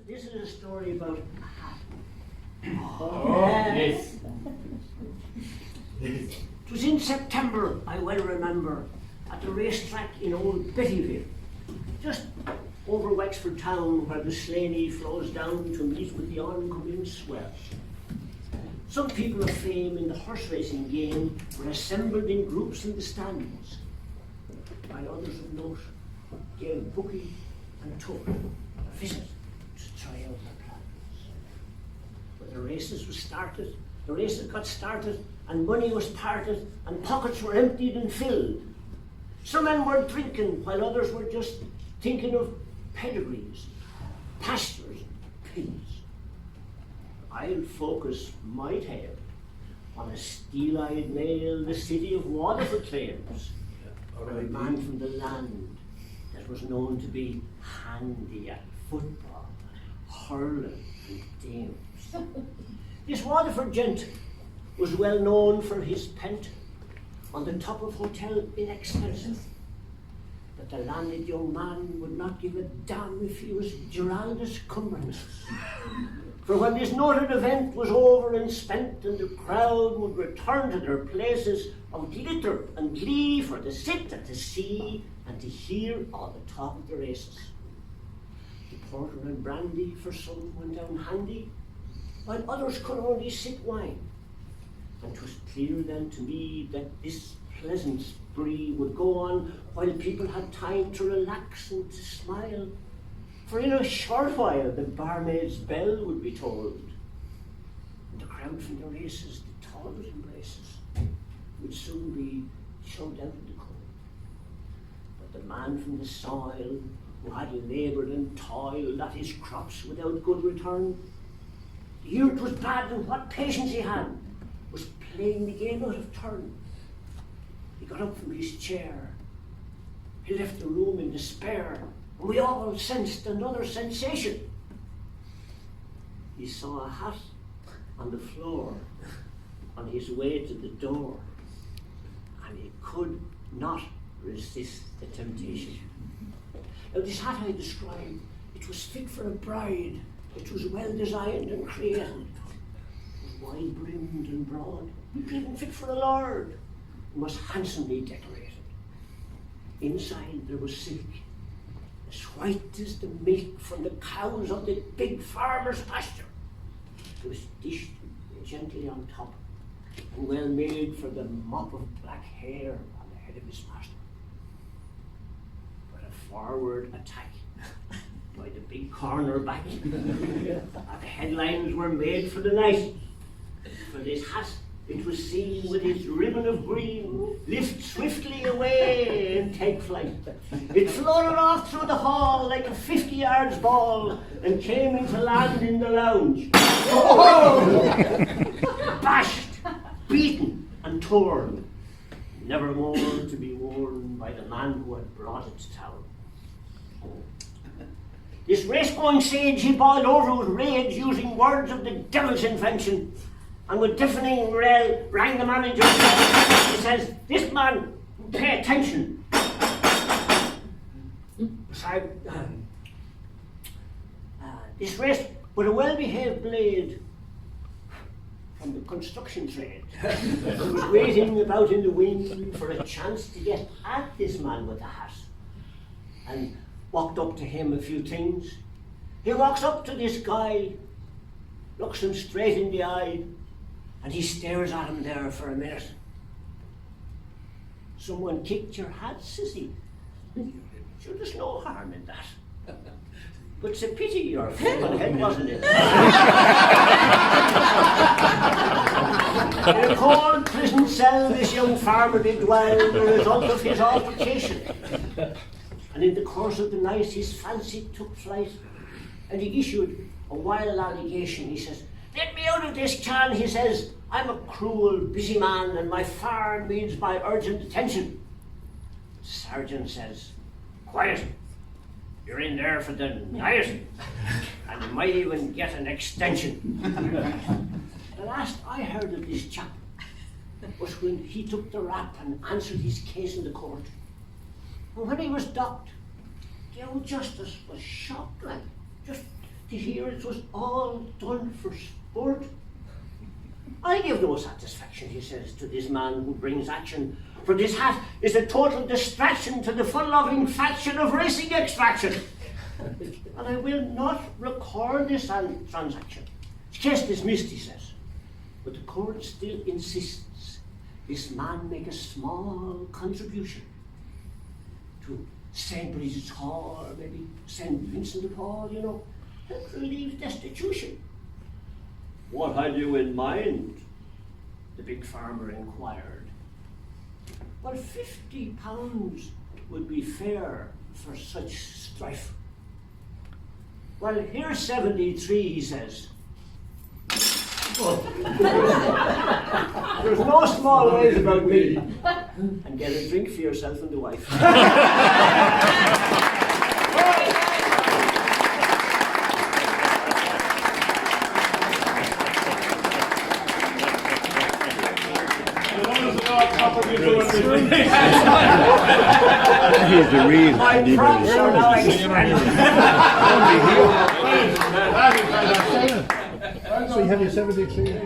this is a story about a hat. Yes. It was in September, I well remember, at the racetrack in Old Bettyville, just over Wexford town where the Slaney flows down to meet with the oncoming swell. Some people of fame in the horse racing game were assembled in groups in the stands, while others of note gave bookie and took a visit to try out their plans. When the races got started, and money was parted, and pockets were emptied and filled. Some men were drinking, while others were just thinking of pedigrees, pastures, and pigs. I'll focus my tale on a steel-eyed male the city of Waterford claims, or a man from the land that was known to be handy at football, hurling, and dames. This Waterford gent was well known for his pent on the top of Hotel Inexpensive, but the landed young man would not give a damn if he was Geraldus Cumbernace. For when this noted event was over and spent, and the crowd would return to their places of glitter and glee for to sit and to see and to hear all the talk of the races. The porter and brandy for some went down handy, while others could only sip wine. And 'twas clear then to me that this pleasant spree would go on while people had time to relax and to smile. For in a short while the barmaid's bell would be tolled, and the crowd from the races, the tallest embraces, would soon be shoved out in the cold. But the man from the soil, who had laboured and toiled at his crops without good return, the yield was bad, and what patience he had was playing the game out of turn. He got up from his chair, he left the room in despair, and we all sensed another sensation. He saw a hat on the floor on his way to the door, and he could not resist the temptation. Now this hat I describe, it was fit for a bride. It was well designed and created. It was wide-brimmed and broad, even fit for a lord, and was handsomely decorated. Inside there was silk, as white as the milk from the cows of the big farmer's pasture. It was dished gently on top, and well made for the mop of black hair on the head of his master. But a forward attack by the big cornerback, and the headlines were made for the night. For this hat, it was seen with its ribbon of green lift swiftly away and take flight. It floated off through the hall like a 50 yards ball and came into land in the lounge. Bashed, beaten, and torn, never more to be worn by the man who had brought it to town. This race-going sage, he boiled over with rage, using words of the devil's invention, and with deafening yell rang the manager. He says, "This man, pay attention." This race with a well-behaved blade from the construction trade, who was waiting about in the wind for a chance to get at this man with the hat, and walked up to him a few things. He walks up to this guy, looks him straight in the eye, and he stares at him there for a minute. "Someone kicked your hat," says he. "Sure, there's no harm in that. But it's a pity your full head wasn't it?" In a cold prison cell this young farmer did dwell, the result of his altercation. And in the course of the night his fancy took flight, and he issued a wild allegation. He says, "Let me out of this can," he says. "I'm a cruel, busy man, and my farm needs my urgent attention." The sergeant says, "Quiet. You're in there for the night, and you might even get an extension." The last I heard of this chap was when he took the rap and answered his case in the court. And when he was docked, the old justice was shocked, like, just to hear it was all done for sport. I give no satisfaction, he says, to this man who brings action, for this hat is a total distraction to the fun-loving faction of racing extraction. And I will not record this transaction. Case dismissed, he says. But the court still insists this man make a small contribution to St. Bridget's Hall, or maybe St. Vincent de Paul, you know, help relieve destitution. What had you in mind? The big farmer inquired. Well, £50 would be fair for such strife. Well, here's 73, he says. There's no small ways about me. And get a drink for yourself and the wife. Here's the reason. My props are now expanded. So you have your 73.